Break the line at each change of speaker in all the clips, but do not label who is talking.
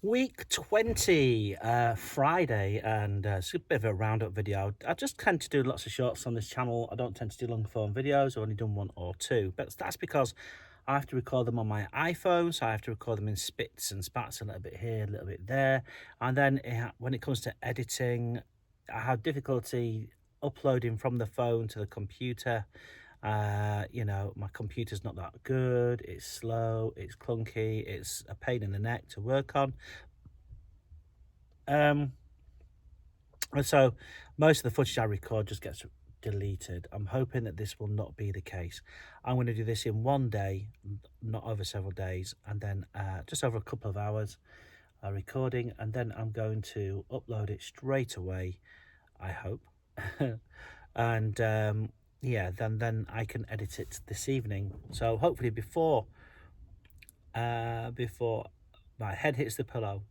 Week 20, Friday, and it's a bit of a roundup video. I just tend to do lots of shorts on this channel. I don't tend to do long form videos. I've only done one or two, but that's because I have to record them on my iPhone, so I have to record them in spits and spats, a little bit here, a little bit there. And then when it comes to editing, I have difficulty uploading from the phone to the computer. My computer's not that good, it's slow, it's clunky, it's a pain in the neck to work on. And so most of the footage I record just gets deleted. I'm hoping that this will not be the case. I'm going to do this in one day, not over several days, and then just over a couple of hours recording, and then I'm going to upload it straight away, I hope. And then I can edit it this evening. So hopefully before my head hits the pillow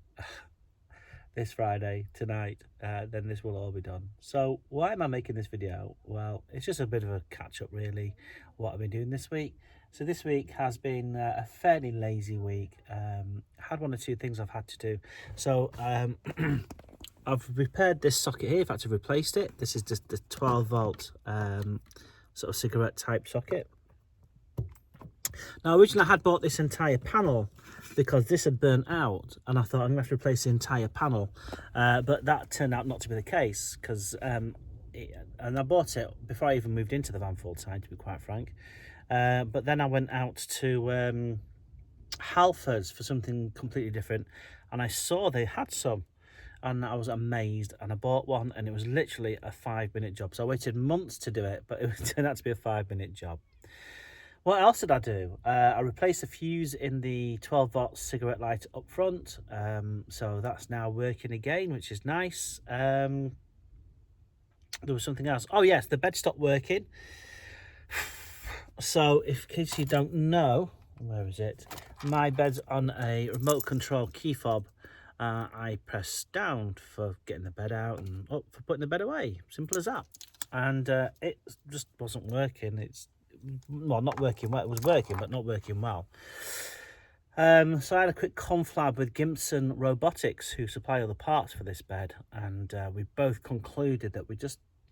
this Friday tonight, then this will all be done. So why am I making this video? Well, it's just a bit of a catch-up really, what I've been doing this week. So this week has been a fairly lazy week. Had one or two things I've had to do. So I've repaired this socket here. In fact, I've replaced it. This is just the 12 volt sort of cigarette type socket. Now originally I had bought this entire panel because this had burnt out, and I thought I'm going to have to replace the entire panel, but that turned out not to be the case, because and I bought it before I even moved into the van full time, to be quite frank, but then I went out to Halfords for something completely different, and I saw they had some, and I was amazed, and I bought one, and it was literally a 5-minute job. So I waited months to do it, but it turned out to be a 5-minute job. What else did I do? I replaced the fuse in the 12 volt cigarette light up front, so that's now working again, which is nice. There was something else. Oh yes, the bed stopped working. So in case you don't know, where is it? My bed's on a remote control key fob. I press down for getting the bed out and up for putting the bed away. Simple as that. And it just wasn't working. Not working well. It was working, but not working well. So I had a quick conflab with Gimpson Robotics, who supply all the parts for this bed, and we both concluded that we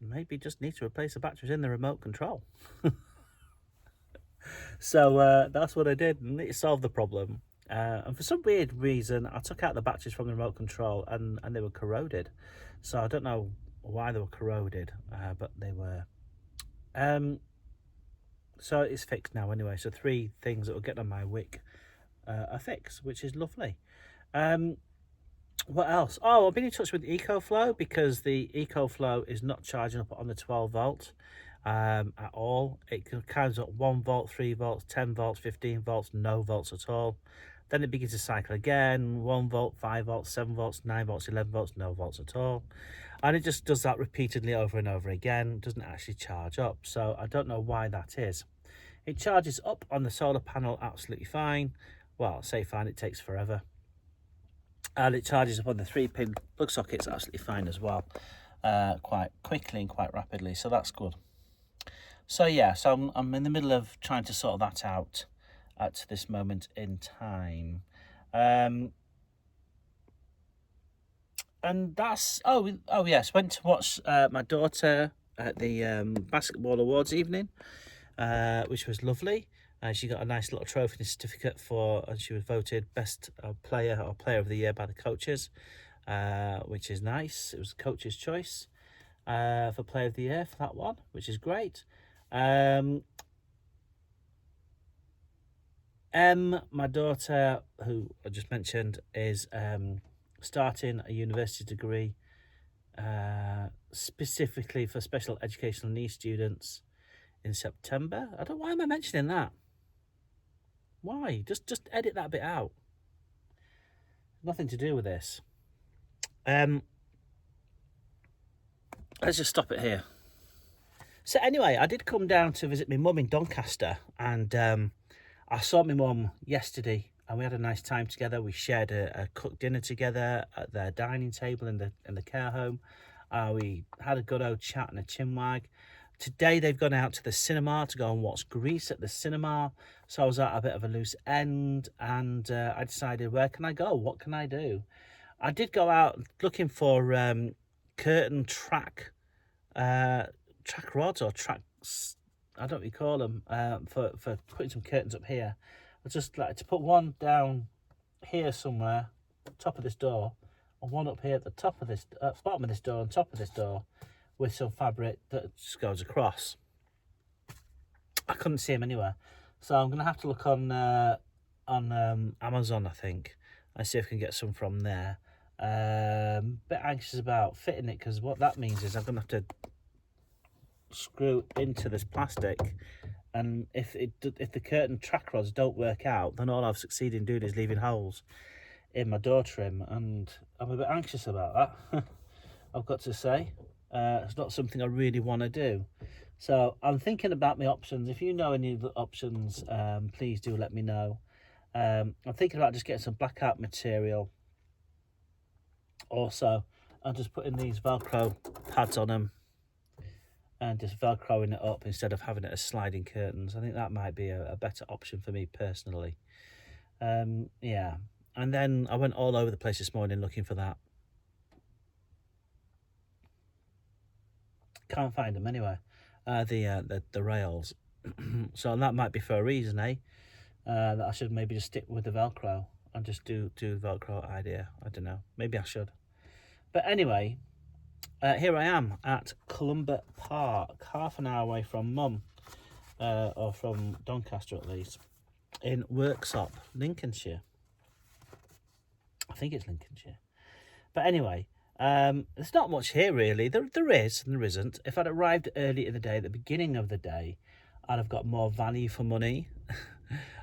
maybe just need to replace the batteries in the remote control. So that's what I did, and it solved the problem. And for some weird reason, I took out the batteries from the remote control, and they were corroded. So I don't know why they were corroded, but they were. So it's fixed now anyway. So 3 things that will get on my wick are fixed, which is lovely. What else? Oh, I've been in touch with EcoFlow, because the EcoFlow is not charging up on the 12 volt at all. It counts up 1 volt, 3 volts, 10 volts, 15 volts, no volts at all. Then it begins to cycle again, 1 volt, 5 volts, 7 volts, 9 volts, 11 volts, no volts at all. And it just does that repeatedly over and over again. It doesn't actually charge up. So I don't know why that is. It charges up on the solar panel absolutely fine. Well, I say fine, it takes forever. And it charges up on the 3-pin plug sockets absolutely fine as well, quite quickly and quite rapidly. So that's good. So yeah, so I'm in the middle of trying to sort that out at this moment in time. And that's oh yes, went to watch my daughter at the basketball awards evening, which was lovely. She got a nice little trophy and certificate and she was voted best player or player of the year by the coaches, which is nice. It was coach's choice for player of the year for that one, which is great. My daughter, who I just mentioned, is starting a university degree specifically for special educational needs students in September. Why am I mentioning that? Why? Just edit that bit out. Nothing to do with this. Let's just stop it here. So anyway, I did come down to visit my mum in Doncaster, and I saw my mum yesterday, and we had a nice time together. We shared a cooked dinner together at their dining table in the care home. We had a good old chat and a chinwag. Today they've gone out to the cinema to go and watch Grease at the cinema. So I was at a bit of a loose end, and I decided, where can I go? What can I do? I did go out looking for curtain track rods or tracks. I don't know what you call them, for putting some curtains up here. I just like to put one down here somewhere, top of this door, and one up here at the top of this, bottom of this door and top of this door, with some fabric that just goes across. I couldn't see them anywhere, so I'm gonna have to look on Amazon, I think, and see if I can get some from there. Bit anxious about fitting it, because what that means is I'm gonna have to screw into this plastic, and if the curtain track rods don't work out, then all I've succeeded in doing is leaving holes in my door trim, and I'm a bit anxious about that. I've got to say, it's not something I really want to do. So I'm thinking about my options. If you know any of the options, please do let me know. I'm thinking about just getting some blackout material also, and just putting these Velcro pads on them and just Velcroing it up instead of having it as sliding curtains. I think that might be a better option for me personally. Yeah, and then I went all over the place this morning looking for that. Can't find them anywhere. The rails. So that might be for a reason, eh? That I should maybe just stick with the Velcro and just do the Velcro idea. I don't know. Maybe I should. But anyway, here I am at Clumber Park, half an hour away from Mum, or from Doncaster at least, in Worksop, Lincolnshire. I think it's Lincolnshire. But anyway, there's not much here really. There is and there isn't. If I'd arrived early in the day, at the beginning of the day, I'd have got more value for money.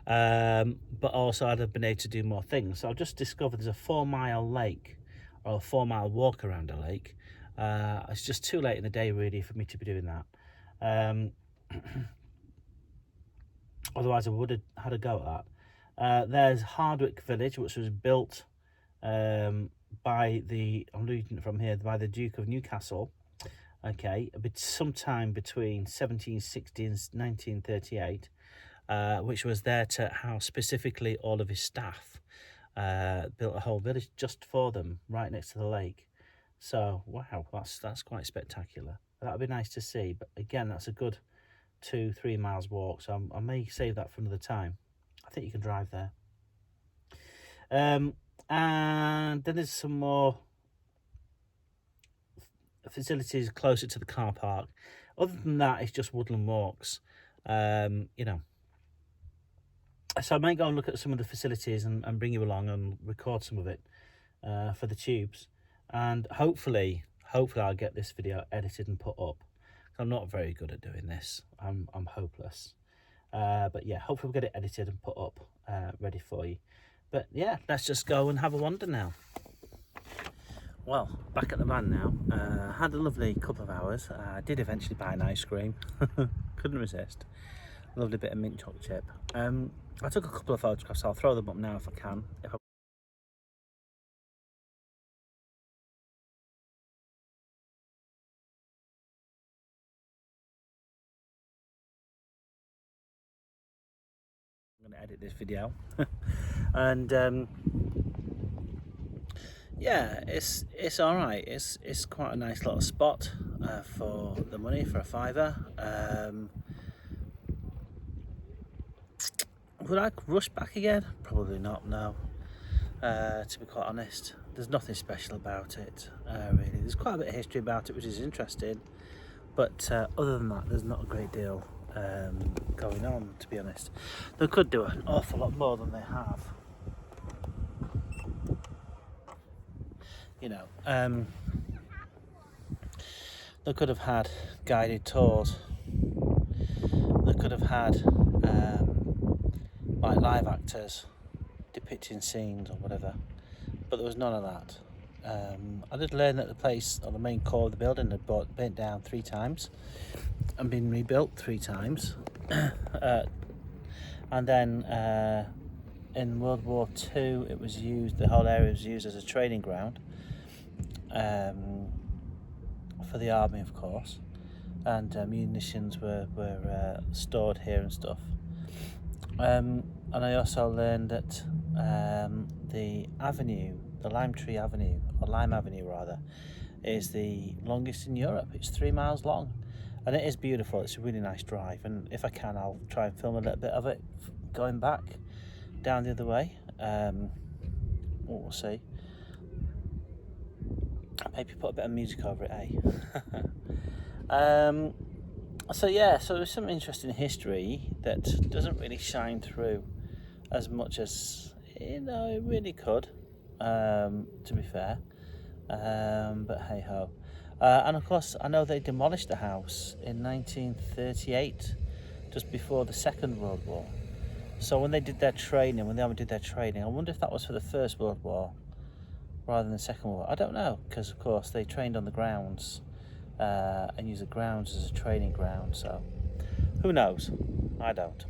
But also I'd have been able to do more things. So I've just discovered there's a 4-mile lake, or a 4-mile walk around a lake. It's just too late in the day really for me to be doing that. Otherwise I would have had a go at that. There's Hardwick Village, which was built by I'm reading it from here, by the Duke of Newcastle. Okay, sometime between 1760 and 1938, which was there to house specifically all of his staff. Built a whole village just for them, right next to the lake. So wow, that's quite spectacular. That'd be nice to see. But again, that's a good 2-3 miles walk. So I may save that for another time. I think you can drive there. And then there's some more facilities closer to the car park. Other than that, it's just woodland walks. You know. So I might go and look at some of the facilities and bring you along and record some of it for the tubes. And hopefully I'll get this video edited and put up. I'm not very good at doing this. I'm hopeless. But yeah, hopefully we'll get it edited and put up, ready for you. But yeah, let's just go and have a wander now. Well, back at the van now. Had a lovely couple of hours. I did eventually buy an ice cream. Couldn't resist. Lovely bit of mint chocolate chip. I took a couple of photographs. I'll throw them up now if I can. I'm going to edit this video. And yeah, it's all right. It's quite a nice little spot for the money, for a £5. Would I rush back again? Probably not, no. To be quite honest, there's nothing special about it, really. There's quite a bit of history about it, which is interesting, but other than that, there's not a great deal going on, to be honest. They could do an awful lot more than they have. You know, they could have had guided tours. They could have had like live actors depicting scenes or whatever, but there was none of that. I did learn that the place, or the main core of the building, had burnt down 3 times and been rebuilt 3 times. And then in World War II, it was used, the whole area was used as a training ground for the army, of course. and munitions were stored here and stuff. And I also learned that the avenue, the Lime Tree Avenue, or Lime Avenue rather, is the longest in Europe. It's 3 miles long, and it is beautiful. It's a really nice drive, and if I can, I'll try and film a little bit of it going back down the other way. We'll see. Maybe put a bit of music over it, So there's some interesting history that doesn't really shine through as much as it really could, to be fair. But hey ho. And of course, I know they demolished the house in 1938, just before the Second World War. So when the army did their training, I wonder if that was for the First World War rather than the Second World War. I don't know, because of course they trained on the grounds and used the grounds as a training ground. So who knows? I don't.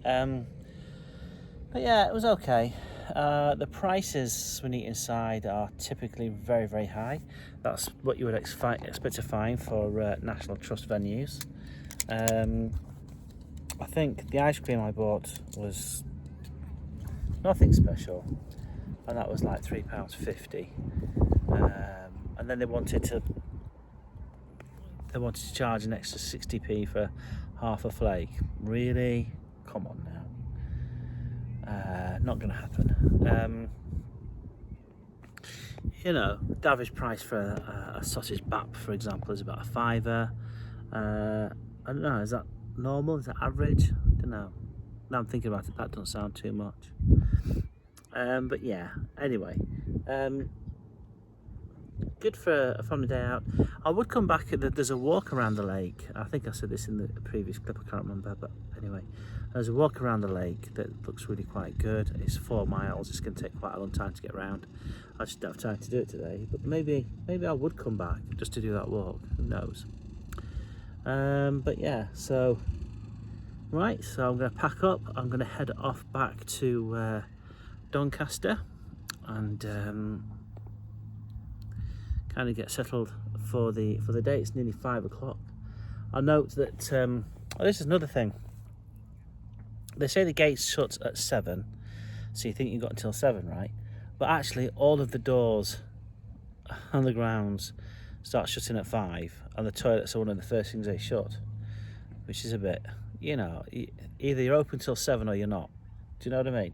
But yeah, it was okay. The prices when you eat inside are typically very, very high. That's what you would expect to find for National Trust venues. I think the ice cream I bought was nothing special, and that was like £3.50. And then they wanted to charge an extra 60p for half a flake. Really? Come on now. Not going to happen. The average price for a sausage bap, for example, is about £5. I don't know, is that normal? Is that average? I don't know. Now I'm thinking about it, that doesn't sound too much. But yeah, anyway. Good for a family day out. I would come back. There's a walk around the lake. I think I said this in the previous clip, I can't remember, but anyway, there's a walk around the lake that looks really quite good. It's 4 miles. It's going to take quite a long time to get around. I just don't have time to do it today, but maybe I would come back just to do that walk. Who knows? But yeah, so right, so I'm going to pack up. I'm going to head off back to Doncaster and kind of get settled for the day. It's nearly 5 o'clock. I'll note that this is another thing. They say the gates shut at 7, so you think you've got until 7, right? But actually, all of the doors on the grounds start shutting at 5, and the toilets are one of the first things they shut, which is a bit, either you're open till 7 or you're not. Do you know what I mean?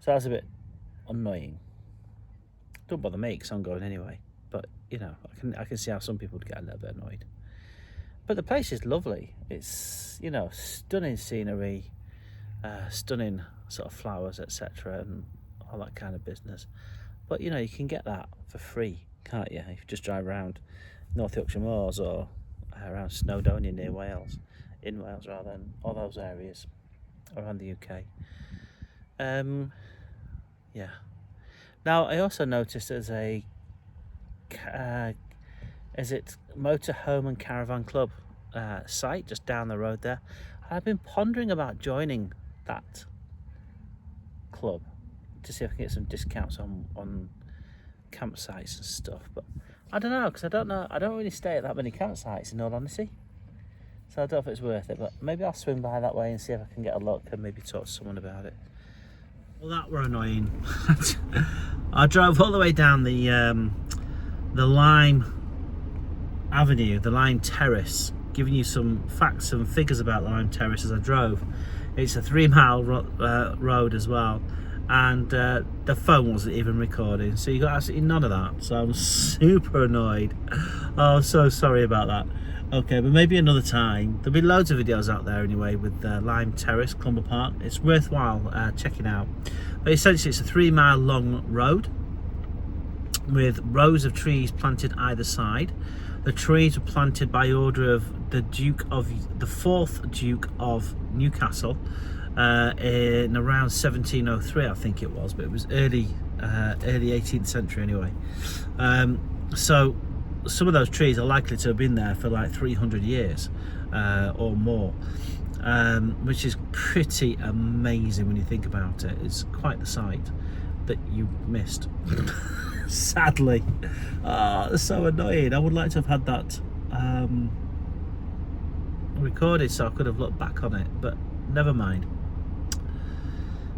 So that's a bit annoying. Don't bother me, because I'm going anyway. But I can see how some people would get a little bit annoyed. But the place is lovely. It's stunning scenery, stunning sort of flowers, etc., and all that kind of business. But you can get that for free, can't you? If you just drive around North Yorkshire Moors or around Snowdonia in Wales rather, and all those areas around the UK. Yeah. Now I also noticed there's a motorhome and caravan club site just down the road there. I've been pondering about joining that club to see if I can get some discounts on campsites and stuff, but I don't know, because I don't really stay at that many campsites, in all honesty, so I don't know if it's worth it. But maybe I'll swing by that way and see if I can get a look and maybe talk to someone about it. Well, that were annoying. I drove all the way down the Lime Avenue, the Lime Terrace, giving you some facts and figures about the Lime Terrace as I drove. It's a 3-mile road as well, and the phone wasn't even recording, so you got absolutely none of that. So I'm super annoyed. Oh, I'm so sorry about that. Okay, but maybe another time. There'll be loads of videos out there anyway with Lime Terrace, Clumber Park. It's worthwhile checking out. But essentially it's a 3-mile long road with rows of trees planted either side. The trees were planted by order of the 4th Duke of Newcastle in around 1703, I think it was, but it was early 18th century anyway. So some of those trees are likely to have been there for like 300 years or more, which is pretty amazing when you think about it. It's quite the sight that you missed. Sadly. Oh, that's so annoying. I would like to have had that recorded, so I could have looked back on it, but never mind.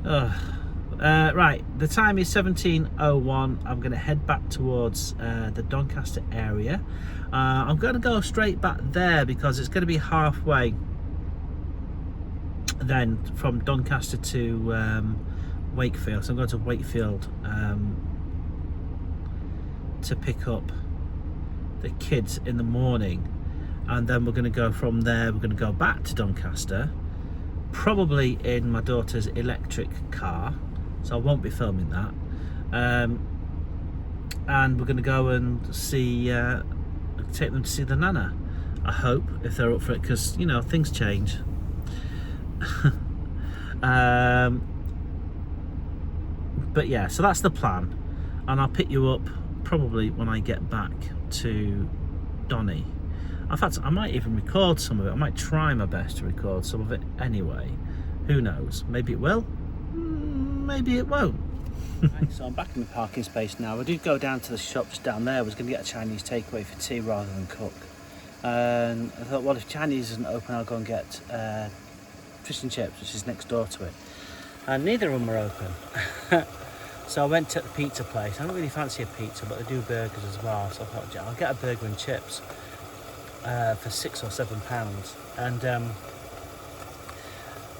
Right, the time is 17:01. I'm going to head back towards the Doncaster area. I'm going to go straight back there because it's going to be halfway then from Doncaster to Wakefield. So I'm going to Wakefield to pick up the kids in the morning, and then we're going to go from there. We're going to go back to Doncaster, probably in my daughter's electric car, so I won't be filming that, and we're going to go and see take them to see the Nana, I hope, if they're up for it, because you know, things change. But yeah, so that's the plan, and I'll pick you up probably when I get back to Donny. In fact, I might even record some of it. I might try my best to record some of it anyway. Who knows? Maybe it will, maybe it won't. Right, so I'm back in the parking space now. I did go down to the shop just down there. I was going to get a Chinese takeaway for tea rather than cook. And I thought, well, if Chinese isn't open, I'll go and get fish and chips, which is next door to it. And neither of them were open. So I went to the pizza place. I don't really fancy a pizza, but they do burgers as well. So I thought, I'll get a burger and chips for £6 or £7. And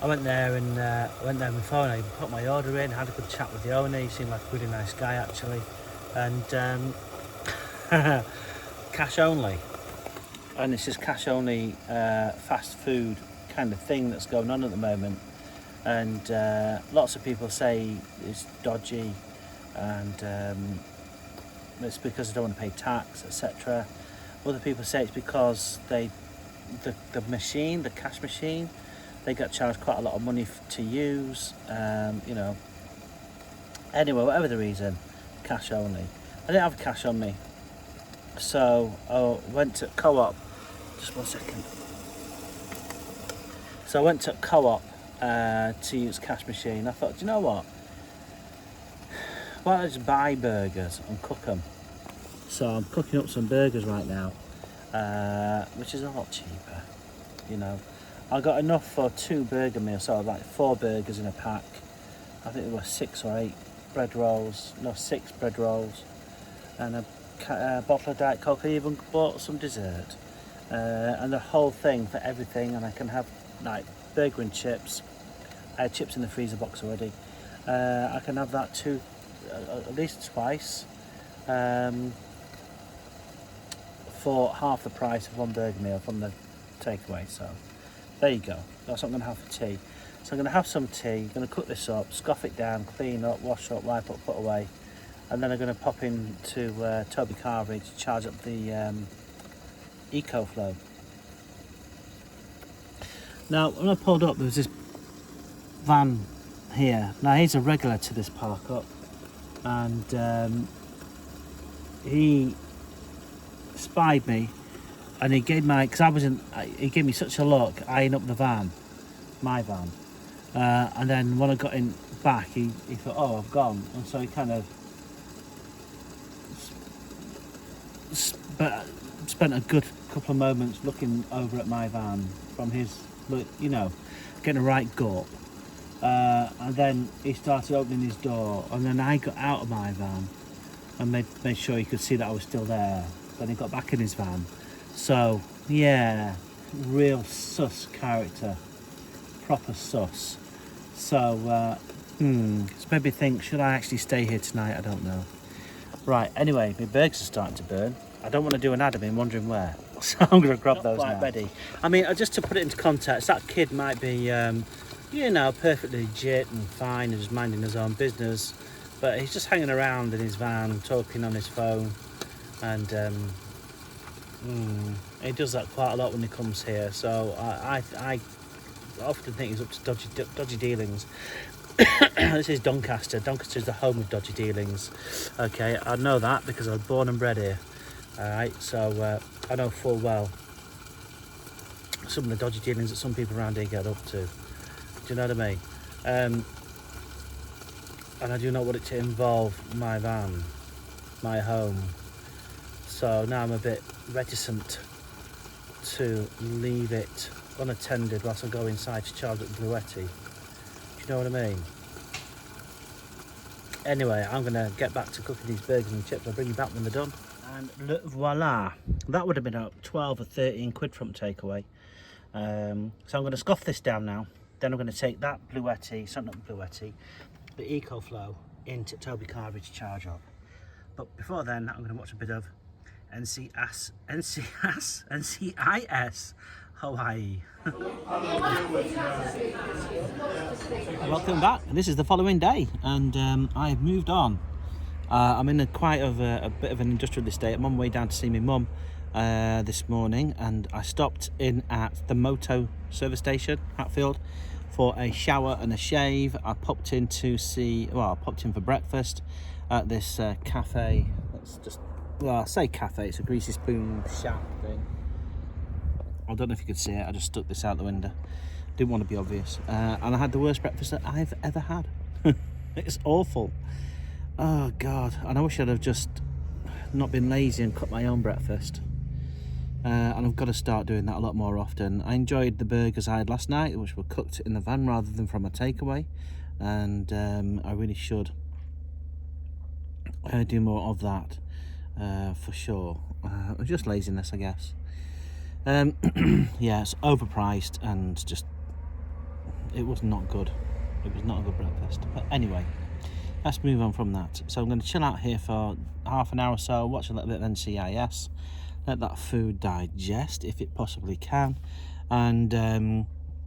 I went there and with my phone. I put my order in, had a good chat with the owner. He seemed like a really nice guy, actually. And cash only. And it's just cash only fast food kind of thing that's going on at the moment. And lots of people say it's dodgy, and it's because they don't want to pay tax, etc. Other people say it's because the cash machine, they got charged quite a lot of money to use. You know. Anyway, whatever the reason, cash only. I didn't have cash on me, so I went to Co-op. Just 1 second. So I went to Co-op to use cash machine. I thought, do you know what? Why don't I just buy burgers and cook them? So I'm cooking up some burgers right now, which is a lot cheaper. You know, I got enough for 2 burger meals, so like 4 burgers in a pack. I think there were 6 or 8 bread rolls. No, 6 bread rolls, and a bottle of Diet Coke. I even bought some dessert, and the whole thing for everything. And I can have like burger and chips. I had chips in the freezer box already. I can have that too, at least twice, for half the price of 1 burger meal from the takeaway. So there you go. That's what I'm going to have for tea. So I'm going to have some tea, going to cook this up, scoff it down, clean up, wash up, wipe up, put away, and then I'm going to pop into Toby Carvery to charge up the EcoFlow. Now, when I pulled up, there was this van here. Now, he's a regular to this park up, and he spied me, and he gave he gave me such a look eyeing up the van, my van, and then when I got in back, he thought, oh, I've gone, and so he kind of spent a good couple of moments looking over at my van from his, you know, getting a right gulp. And then he started opening his door, and then I got out of my van and made sure he could see that I was still there. Then he got back in his van. So yeah, real sus character, proper sus. So it's made me think, should I actually stay here tonight? I don't know. Right, anyway, my burgers are starting to burn. I don't want to do an ad of him wondering where, so I'm going to grab those now. Ready. I mean, just to put it into context, that kid might be you know, perfectly legit and fine and just minding his own business, but he's just hanging around in his van, talking on his phone, and he does that quite a lot when he comes here. So I often think he's up to dodgy dealings. This is Doncaster. Doncaster is the home of dodgy dealings. Okay, I know that because I was born and bred here. Alright, so I know full well some of the dodgy dealings that some people around here get up to. Do you know what I mean? And I do not want it to involve my van, my home. So now I'm a bit reticent to leave it unattended whilst I go inside to charge up the bluetti. Do you know what I mean? Anyway, I'm going to get back to cooking these burgers and chips. I'll bring you back when they're done. And voila, that would have been about 12 or 13 quid from takeaway. So I'm going to scoff this down now. Then I'm going to take that bluetti, sorry not bluetti, the EcoFlow into Toby Carvery to charge up. But before then, I'm going to watch a bit of NCIS Hawaii. Welcome back. This is the following day, and I've moved on. I'm in quite a bit of an industrial estate. I'm on my way down to see my mum this morning, and I stopped in at the Moto service station, Hatfield, for a shower and a shave. I popped in to see, well, I popped in for breakfast at this cafe. Let's just, well, I say cafe, it's a greasy spoon shack thing. I don't know if you could see it, I just stuck this out the window. Didn't want to be obvious. And I had the worst breakfast that I've ever had. It's awful. Oh God, and I wish I'd have just not been lazy and cooked my own breakfast. And I've got to start doing that a lot more often. I enjoyed the burgers I had last night, which were cooked in the van rather than from a takeaway. And I really should do more of that for sure. Just laziness, I guess. Yeah, it's overpriced and just, it was not good. It was not a good breakfast. But anyway, let's move on from that. So I'm going to chill out here for half an hour or so, watch a little bit of NCIS, let that food digest if it possibly can, and then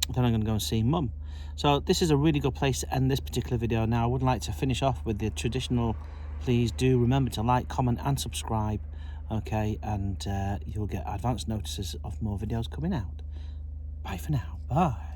I'm going to go and see Mum. So this is a really good place to end this particular video. Now I would like to finish off with the traditional, please do remember to like, comment and subscribe, okay, and you'll get advance notices of more videos coming out. Bye for now. Bye.